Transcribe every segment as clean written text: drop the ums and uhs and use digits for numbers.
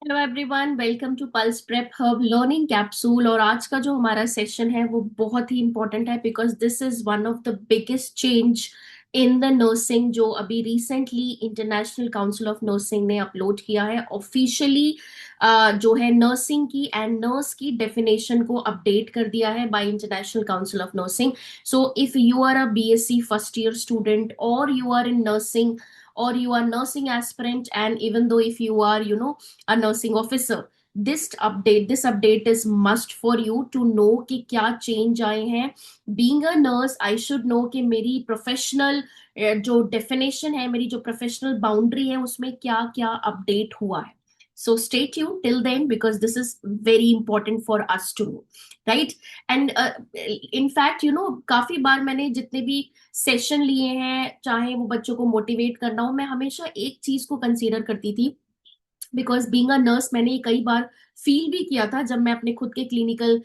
Hello everyone, welcome to Pulse Prep Hub learning capsule. और आज का जो हमारा सेशन है वो बहुत ही इंपॉर्टेंट है because this is one of the biggest change in the nursing जो अभी recently International Council of Nursing ने अपलोड किया है ऑफिशियली। जो है नर्सिंग की एंड नर्स की डेफिनेशन को अपडेट कर दिया है by International Council of Nursing. So if you are a BSc first year student और you are in nursing or you are nursing aspirant, and even though if you are a nursing officer, this update is must for you to know कि क्या change आए हैं। Being a nurse I should know कि मेरी professional जो definition है, मेरी जो प्रोफेशनल बाउंड्री है, उसमें क्या क्या अपडेट हुआ है। So stay tuned till then because this is very important for us to know, right? And in fact, काफी बार मैंने जितने भी सेशन लिए हैं, चाहे वो बच्चों को मोटिवेट करना हो, मैं हमेशा एक चीज को कंसीडर करती थी। बिकॉज बीइंग अ नर्स मैंने ये कई बार फील भी किया था जब मैं अपने खुद के क्लिनिकल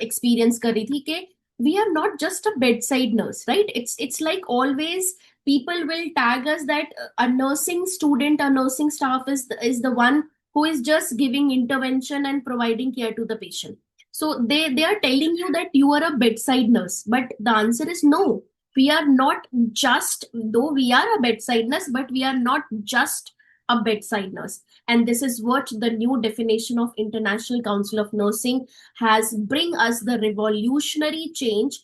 एक्सपीरियंस कर रही थी कि we are not just a bed side nurse, right? It's like always people will tag us that a nursing student, a nursing staff is the one who is just giving intervention and providing care to the patient. So they are telling you that you are a bedside nurse, but the answer is no. We are not just, though we are a bedside nurse, but we are not just a bedside nurse. And this is what the new definition of International Council of Nursing has bring us the revolutionary change.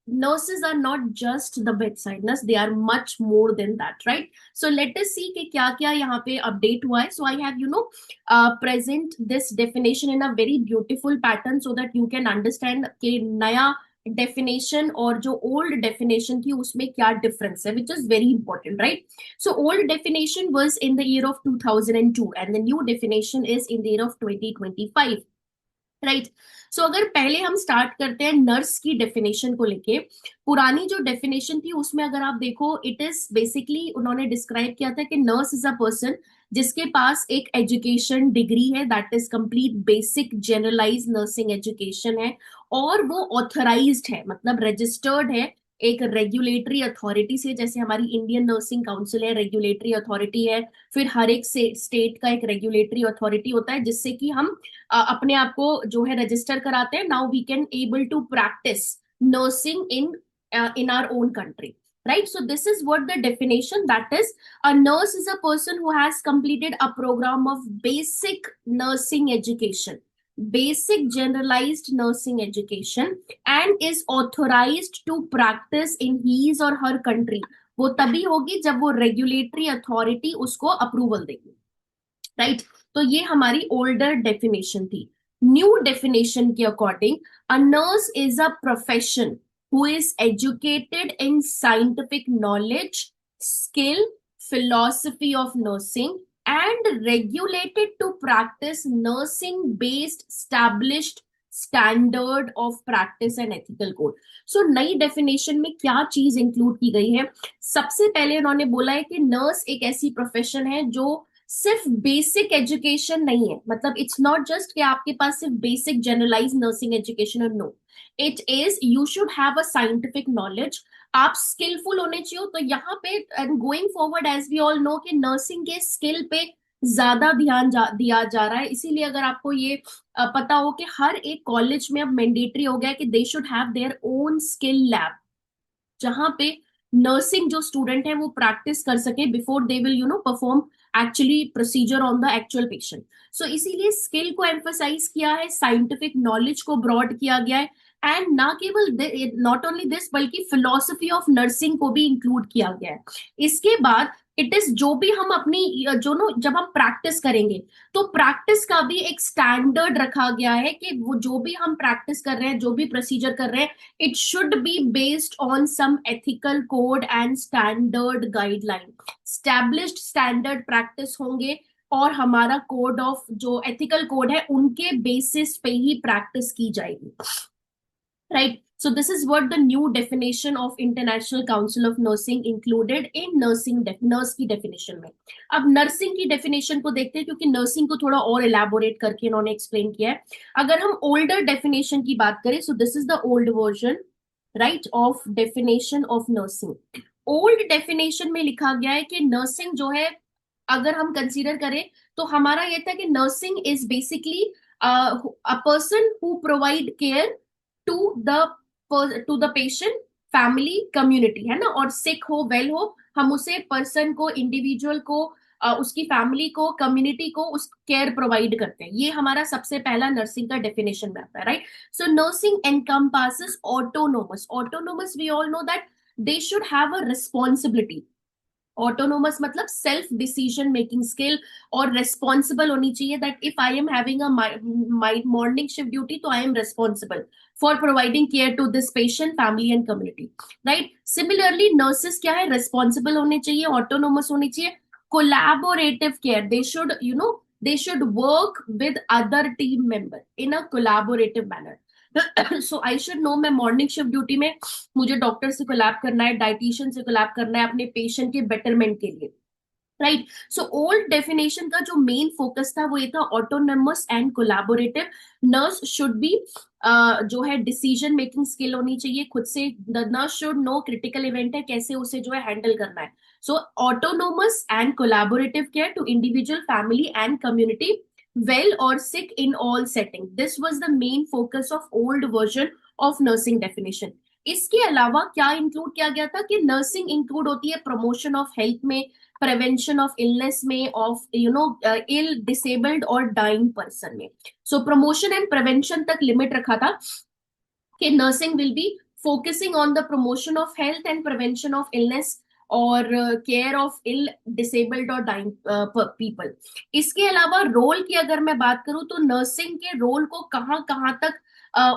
Nurses are not just the bedside nurse, they are much more than that, right? So let us see कि क्या क्या यहाँ पे update हुआ है. So I have present this definition in a very beautiful pattern so that you can understand कि नया definition और जो ओल्ड डेफिनेशन थी उसमें क्या डिफरेंस है, which is very important, right? So old definition was in the year of 2002 and the new definition is in the year of 2025, right? So अगर पहले हम स्टार्ट करते हैं नर्स की डेफिनेशन को लेके, पुरानी जो डेफिनेशन थी उसमें अगर आप देखो, इट इज बेसिकली उन्होंने डिस्क्राइब किया था कि नर्स इज अ पर्सन जिसके पास एक एजुकेशन डिग्री है, that is complete basic generalise nursing education है, और वो ऑथराइज्ड है, मतलब रजिस्टर्ड है एक रेगुलेटरी अथॉरिटी से। जैसे हमारी इंडियन नर्सिंग काउंसिल है, रेगुलेटरी अथॉरिटी है। फिर हर एक स्टेट का एक रेगुलेटरी अथॉरिटी होता है जिससे कि हम अपने आप को जो है रजिस्टर कराते हैं। Now we can able to practise nursing in our own country, right? So this is what the definition, that is, a nurse is a person who has completed a program of basic nursing education, basic generalized nursing education, and is authorized to practice in his or her country. वो तभी होगी जब वो regulatory authority उसको approval देगी, right? तो ये हमारी ओल्डर डेफिनेशन थी। न्यू डेफिनेशन के according, a nurse is a profession who is educated in scientific knowledge, skill, philosophy of nursing, and regulated to practice nursing based established standard of practice and ethical code. So नई definition में क्या चीज include की गई है? सबसे पहले उन्होंने बोला है कि नर्स एक ऐसी प्रोफेशन है जो सिर्फ बेसिक एजुकेशन नहीं है, मतलब इट्स नॉट जस्ट कि आपके पास सिर्फ बेसिक जनरलाइज नर्सिंग एजुकेशन है, no, it is you should have a scientific knowledge, आप स्किलफुल होने चाहिए। तो यहाँ पे going forward as we all know कि नर्सिंग के स्किल पे ज्यादा ध्यान दिया जा रहा है। इसीलिए अगर आपको ये पता हो कि हर एक कॉलेज में अब मैंडेटरी हो गया है कि दे should have their own skill lab, जहां पे नर्सिंग जो स्टूडेंट है वो प्रैक्टिस कर सके before they will perform actually procedure on the actual patient. So इसीलिए स्किल को एम्फोसाइज किया है, साइंटिफिक नॉलेज को ब्रॉड किया गया है, एंड ना केवल नॉट ओनली दिस बल्कि फिलोसफी ऑफ नर्सिंग को भी इंक्लूड किया गया है। इसके बाद इट इज जो भी हम अपनी जो नो जब हम प्रैक्टिस करेंगे तो प्रैक्टिस का भी एक स्टैंडर्ड रखा गया है कि वो जो भी हम प्रैक्टिस कर रहे हैं, जो भी प्रोसीजर कर रहे हैं, it should be based on some ethical code and standard guideline, established standard practice होंगे, और हमारा कोड ऑफ जो एथिकल कोड है उनके बेसिस पे ही प्रैक्टिस की जाएगी, right? So this is what the new definition of International Council of Nursing included in nurse की definition में। अब नर्सिंग की definition को देखते हैं क्योंकि नर्सिंग को थोड़ा और elaborate करके इन्होंने एक्सप्लेन किया है। अगर हम older definition की बात करें, so this is the old version, right, of definition of nursing। Old definition में लिखा गया है कि नर्सिंग जो है अगर हम कंसीडर करें तो हमारा ये था कि nursing is basically a person who provide care to the patient, family, community, है ना। और सिक हो, वेल हो, हम उसे पर्सन को, इंडिविजुअल को, उसकी फैमिली को, कम्युनिटी को उस केयर प्रोवाइड करते हैं। ये हमारा सबसे पहला नर्सिंग का डेफिनेशन में आता है, right. So nursing encompasses autonomous. Autonomous, we all know that they should have a responsibility. Autonomous मतलब सेल्फ डिसीजन मेकिंग स्किल, और रेस्पॉन्सिबल होनी चाहिए, that if I am having a morning shift duty तो I am responsible for providing care to this patient, family and community, right. Similarly nurses क्या है, responsible होने चाहिए, autonomous होनी चाहिए, collaborative care, they should they should work with other team member in a collaborative manner. So I should know, मैं morning shift duty में मुझे doctor से कोलैब करना है, डाइटिशियन से कोलैब करना है अपने पेशेंट के बेटरमेंट के लिए, राइट। सो ओल्ड डेफिनेशन का जो मेन फोकस था वो ये था, autonomous and collaborative. Nurse should be जो है डिसीजन मेकिंग स्किल होनी चाहिए खुद से, the nurse should know critical event है कैसे उसे जो है हैंडल करना है। So autonomous and collaborative care to individual, family and community, well और sick in all setting, this was the main focus of old version of nursing definition. इसके अलावा क्या इंक्लूड किया गया था कि नर्सिंग इंक्लूड होती है प्रमोशन ऑफ हेल्थ में, प्रिवेंशन ऑफ इलनेस में, ऑफ इल डिसेबल्ड और डाइंग पर्सन में। सो प्रमोशन एंड प्रिवेंशन तक लिमिट रखा था कि nursing will be focusing on the promotion of health and prevention of illness और केयर ऑफ इल डिसेबल्ड और डाइंग पीपल। इसके अलावा रोल की अगर मैं बात करूं तो नर्सिंग के रोल को कहाँ कहाँ तक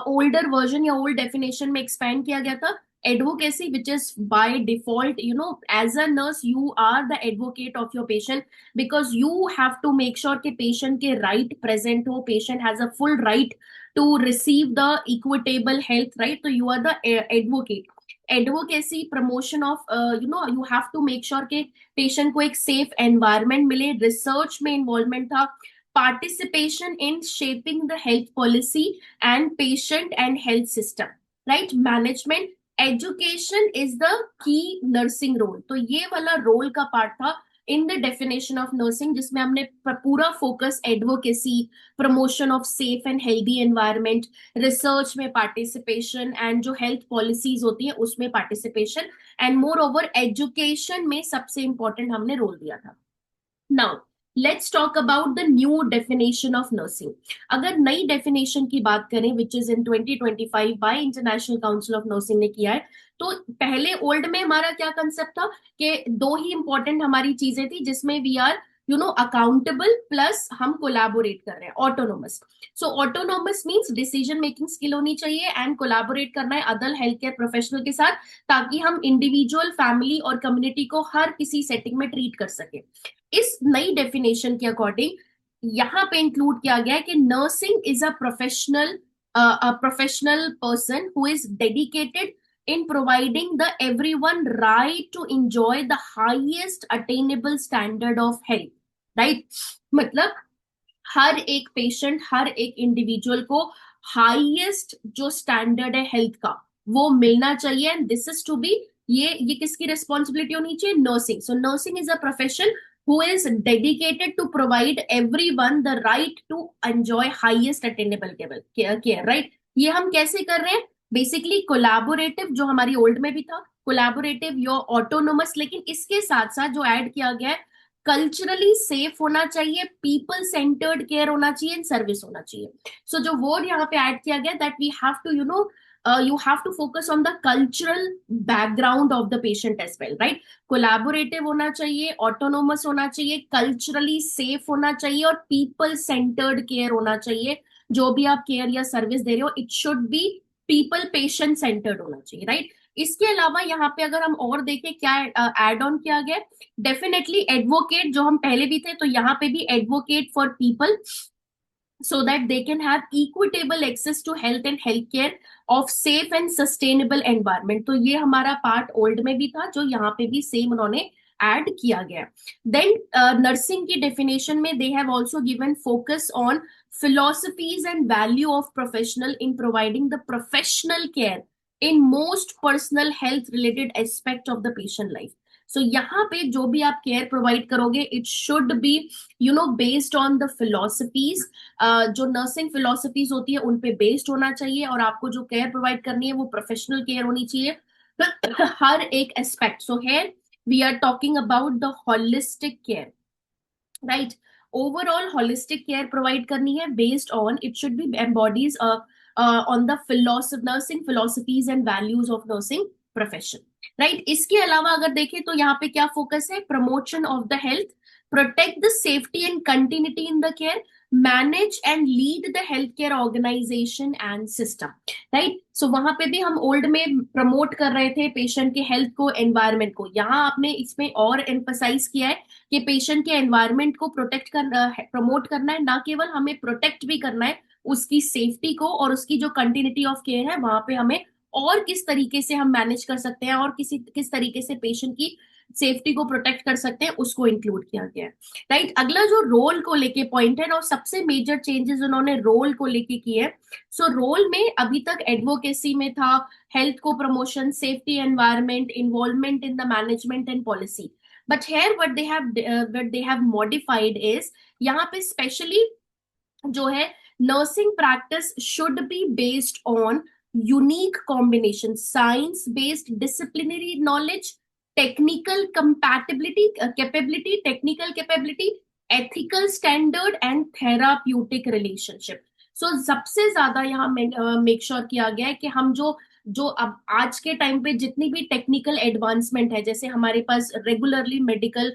ओल्डर वर्जन या ओल्ड डेफिनेशन में एक्सपैंड किया गया था। Advocacy, which is by default, as a nurse you are the advocate of your patient, because you have to make sure कि पेशेंट के राइट प्रेजेंट हो, patient has a full right to receive the equitable health, right? So you are the advocate. Advocacy, promotion of you have to make sure कि patient को एक safe environment मिले, research में involvement था, participation in shaping the health policy and patient and health system, right? Management, education is the key nursing role. तो ये वाला role का part था in the definition of nursing, जिसमें हमने पूरा focus advocacy, promotion of safe and healthy environment, research में participation, and जो हेल्थ पॉलिसीज होती है उसमें participation, and more over education में सबसे इंपॉर्टेंट हमने रोल दिया था। Now let's talk about the new definition of nursing. अगर नई डेफिनेशन की बात करें, which is in 2025 bye International Council of Nursing ने किया है, तो पहले ओल्ड में हमारा क्या कंसेप्ट था कि दो ही इंपॉर्टेंट हमारी चीजें थी जिसमें वी आर अकाउंटेबल प्लस हम कोलैबोरेट कर रहे हैं, autonomous. So autonomous means decision making skill होनी चाहिए, एंड कोलैबोरेट करना है अदर हेल्थ केयर प्रोफेशनल के साथ, ताकि हम इंडिविजुअल, फैमिली और कम्युनिटी को हर किसी सेटिंग में ट्रीट कर सके। इस नई डेफिनेशन के अकॉर्डिंग यहाँ पे इंक्लूड किया गया है कि nursing is a professional person who is dedicated in providing the everyone right to enjoy the highest attainable standard of health, right? मतलब हर एक पेशेंट, हर एक इंडिविजुअल को हाईएस्ट जो स्टैंडर्ड है हेल्थ का वो मिलना चाहिए, and this is to be, ये किसकी रिस्पॉन्सिबिलिटी होनी चाहिए? Nursing. So nursing is a profession who is dedicated to provide everyone the right to enjoy highest attainable care, right. ये हम कैसे कर रहे हैं? बेसिकली कोलैबोरेटिव, जो हमारी ओल्ड में भी था, कोलैबोरेटिव या ऑटोनोमस, लेकिन इसके साथ साथ जो ऐड किया गया है, कल्चरली सेफ होना चाहिए, पीपल सेंटर्ड केयर होना चाहिए, एंड सर्विस होना चाहिए। सो जो वर्ड यहाँ पे ऐड किया गया, that we have to you have to focus on the cultural background of the patient as well, right? Collaborative होना चाहिए, ऑटोनोमस होना चाहिए, कल्चरली सेफ होना चाहिए, और पीपल सेंटर्ड केयर होना चाहिए। जो भी आप केयर या सर्विस दे रहे हो, it should be people patient centred होना चाहिए, राइट। इसके अलावा यहाँ पे अगर हम और देखें क्या एड ऑन किया गया, डेफिनेटली एडवोकेट, जो हम पहले भी थे, तो यहाँ पे भी advocate for people so that they can have equitable access to health and healthcare of safe and sustainable environment। तो ये हमारा पार्ट ओल्ड में भी था, जो यहाँ पे भी सेम उन्होंने ऐड किया गया। देन नर्सिंग की डेफिनेशन में they have also given focus on philosophies and value of professional in providing the professional care in most personal health related aspect of the patient life। सो यहाँ पे जो भी आप केयर प्रोवाइड करोगे it should be based on the philosophies, जो nursing philosophies होती है उन पे बेस्ड होना चाहिए, और आपको जो केयर प्रोवाइड करनी है वो प्रोफेशनल केयर होनी चाहिए हर एक aspect. So here we are talking about the holistic care, right? Overall holistic care provide करनी है based on, it should be embodies on the philosophy nursing philosophies and values of nursing profession, right? इसके अलावा अगर देखें तो यहाँ पे क्या फोकस है? Promotion of the health, protect the safety and continuity in the care, manage and lead the health care organisation and system, right? So वहां पे भी हम ओल्ड में प्रमोट कर रहे थे पेशेंट के हेल्थ को, एनवायरमेंट को, यहाँ आपने इसमें और एम्फसाइज किया है कि पेशेंट के एनवायरनमेंट को प्रोटेक्ट करना है, प्रमोट करना है, ना केवल हमें प्रोटेक्ट भी करना है उसकी सेफ्टी को, और उसकी जो कंटिन्यूटी ऑफ केयर है वहां पे हमें और किस तरीके से हम मैनेज कर सकते हैं और किस तरीके से पेशेंट की सेफ्टी को प्रोटेक्ट कर सकते हैं उसको इंक्लूड किया गया है, राइट? अगला जो रोल को लेके पॉइंट है और सबसे मेजर चेंजेस उन्होंने रोल को लेके किए हैं। सो रोल में अभी तक एडवोकेसी में था, हेल्थ को promotion, safety, environment, involvement in the management and policy. But here what they have modified is, यहाँ पे स्पेशली जो है nursing practice should be based on unique combination, science based disciplinary knowledge, technical compatibility capability technical capability, ethical standard and therapeutic relationship. So सबसे ज्यादा यहाँ make sure किया गया है कि हम जो जो अब आज के टाइम पे जितनी भी टेक्निकल एडवांसमेंट है, जैसे हमारे पास रेगुलरली मेडिकल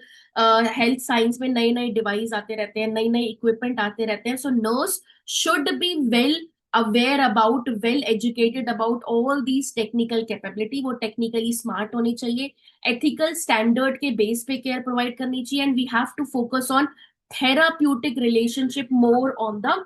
हेल्थ साइंस में नए नए डिवाइस आते रहते हैं, नई नई इक्विपमेंट आते रहते हैं। So nurse should be well aware about, well educated about all these technical capability, वो टेक्निकली स्मार्ट होनी चाहिए, एथिकल स्टैंडर्ड के बेस पे केयर प्रोवाइड करनी चाहिए, and we have to focus on therapeutic relationship, more on the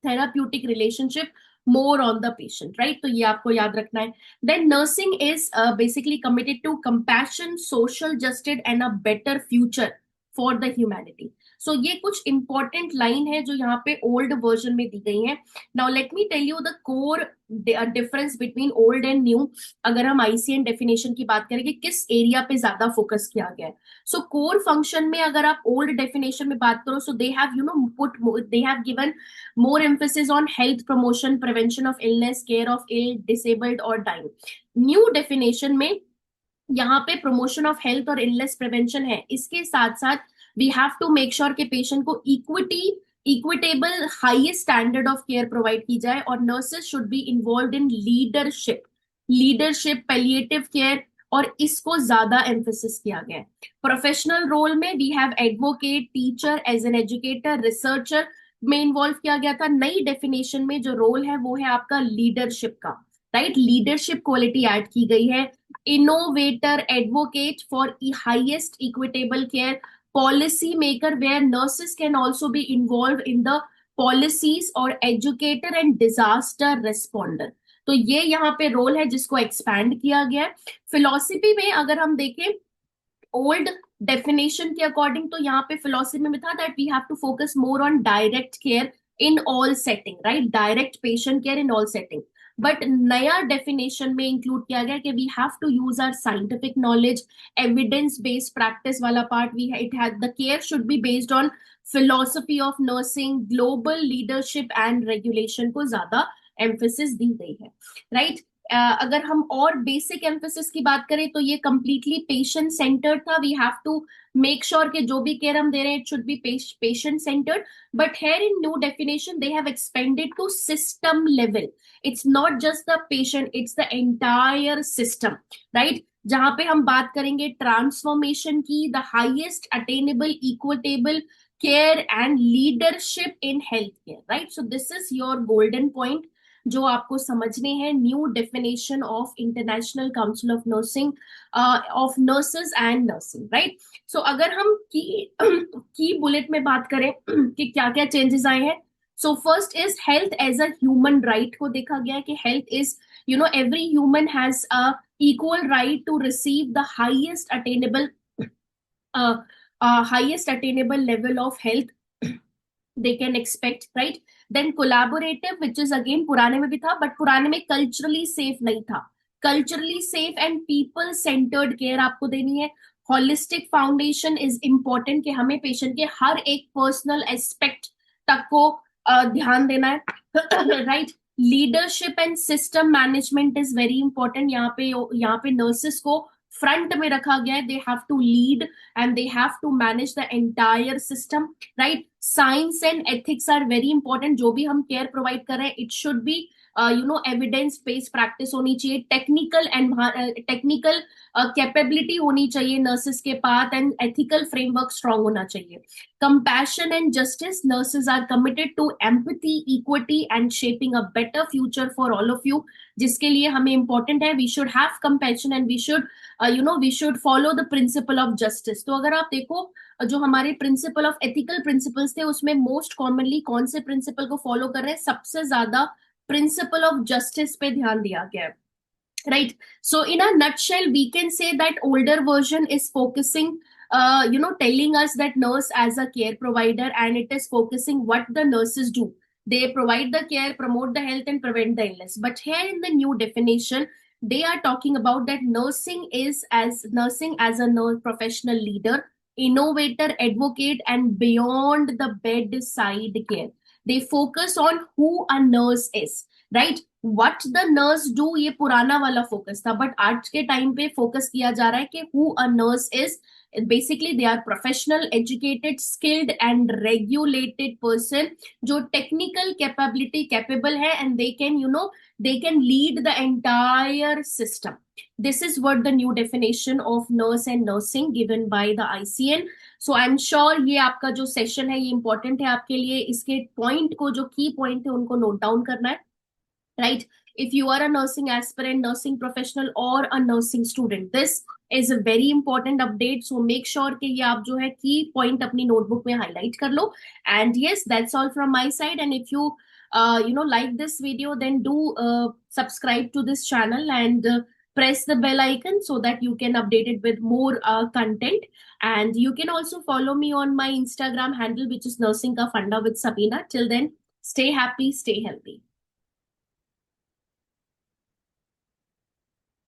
therapeutic relationship, more on the patient, right? तो ये आपको याद रखना है। Then nursing is basically committed to compassion, social justice and a better future for the humanity. So ये कुछ important line है जो यहाँ पे ओल्ड वर्जन में दी गई है। Now let me tell you the core difference between old and new. अगर हम आईसीएन डेफिनेशन की बात करें कि किस एरिया पे ज्यादा फोकस किया गया है, सो कोर फंक्शन में अगर आप ओल्ड डेफिनेशन में बात करो, so they have put, they have given more emphasis on health promotion, prevention of illness, care of ill, disabled or dying. New definition में यहाँ पे promotion of health और illness prevention है, इसके साथ साथ we have to make sure कि patient को equitable highest standard of care provide की जाए, और nurses should be involved in leadership, palliative care, और इसको ज्यादा एम्फोसिस किया गया है। प्रोफेशनल रोल में we have advocate, teacher, as an educator, researcher में इन्वॉल्व किया गया था। नई डेफिनेशन में जो रोल है वो है आपका लीडरशिप का, राइट? लीडरशिप क्वालिटी ऐड की गई है। Innovator, advocate for highest equitable care, policy maker where nurses can also be involve in the policies, और एजुकेटर एंड डिजास्टर रिस्पॉन्डर। तो ये यहाँ पे रोल है जिसको एक्सपैंड किया गया है। फिलोसफी में अगर हम देखें ओल्ड डेफिनेशन के अकॉर्डिंग, तो यहाँ पे फिलोसफी में था that we have to focus more on direct care in all setting, right? Direct patient care in all setting. But नया डेफिनेशन में इंक्लूड किया गया कि we have to use our scientific knowledge, evidence based practice वाला part, we it has the care should be based on philosophy of nursing, global leadership and regulation को ज्यादा emphasis दी गई है, राइट? अगर हम और बेसिक एम्फोसिस की बात करें तो ये कंप्लीटली पेशेंट सेंटर्ड था। We have to make sure कि जो भी केयर हम दे रहे हैं it should be patient centred, but here in new definition they have expanded to system level. It's not just the patient, it's the entire system, right? जहां पे हम बात करेंगे ट्रांसफॉर्मेशन की, the highest attainable equitable care and leadership in health care, right? So this is your golden point जो आपको समझने हैं। New definition of International Council of nursing, of nurses and nursing, right? So अगर हम की bullet में बात करें कि क्या क्या चेंजेस आए हैं, so first is health as a human right को देखा गया है कि health is, every human has a equal right to receive the highest attainable level of health they can expect, right? Then collaborative, which is again पुराने में भी था, but पुराने में culturally safe नहीं था। culturally safe and people centered care आपको देनी है। होलिस्टिक फाउंडेशन इज इम्पोर्टेंट कि हमें पेशेंट के हर एक पर्सनल एस्पेक्ट तक को ध्यान देना है, right. Leadership and system management is very important. यहाँ पे नर्सेस को फ्रंट में रखा गया है. They have to lead and they have to manage the entire system, right. Science and ethics are very important. जो भी हम केयर प्रोवाइड कर रहे हैं, it should be evidence based practice होनी चाहिए. टेक्निकल कैपेबिलिटी होनी चाहिए नर्सेस के पास, एंड एथिकल फ्रेमवर्क स्ट्रांग होना चाहिए. Compassion and justice. Nurses are committed to empathy, equity and shaping a better future for all of you. जिसके लिए हमें इंपॉर्टेंट है, we should have compassion and we should follow the principle of justice. तो अगर आप देखो, जो हमारे प्रिंसिपल ऑफ एथिकल प्रिंसिपल्स थे, उसमें मोस्ट कॉमनली कौन से प्रिंसिपल को फॉलो कर रहे हैं? सबसे ज्यादा प्रिंसिपल ऑफ जस्टिस पे ध्यान दिया गया है, right. So in a nutshell, we can say that older version is focusing, telling us that nurse as a care provider, and it is focusing what the nurses do. They provide the care, promote the health, and prevent the illness. But here in the new definition, they are talking about that nursing as a nurse professional leader, innovator, advocate, and beyond the bedside care. They focus on who a nurse is, right. What the nurse do, ये पुराना वाला focus था, but आज के time पे focus किया जा रहा है कि who a nurse is. Basically they are professional, educated, skilled and regulated person, जो टेक्निकल कैपेबिलिटी कैपेबल है, and they can lead the entire system. This is what the new definition of nurse and nursing given by the ICN. So I am sure ये आपका जो session है ये important है आपके लिए. इसके पॉइंट को, जो की पॉइंट है, उनको नोट डाउन करना है, right. If you are a nursing aspirant, nursing professional, or a nursing student, this is a very important update. So make sure कि ये आप जो है की point अपनी notebook में highlight कर लो. And yes, that's all from my side. And if you like this video, then do subscribe to this channel and press the bell icon so that you can update it with more content. And you can also follow me on my Instagram handle, which is Nursing Ka Funda with Sabina. Till then, stay happy, stay healthy.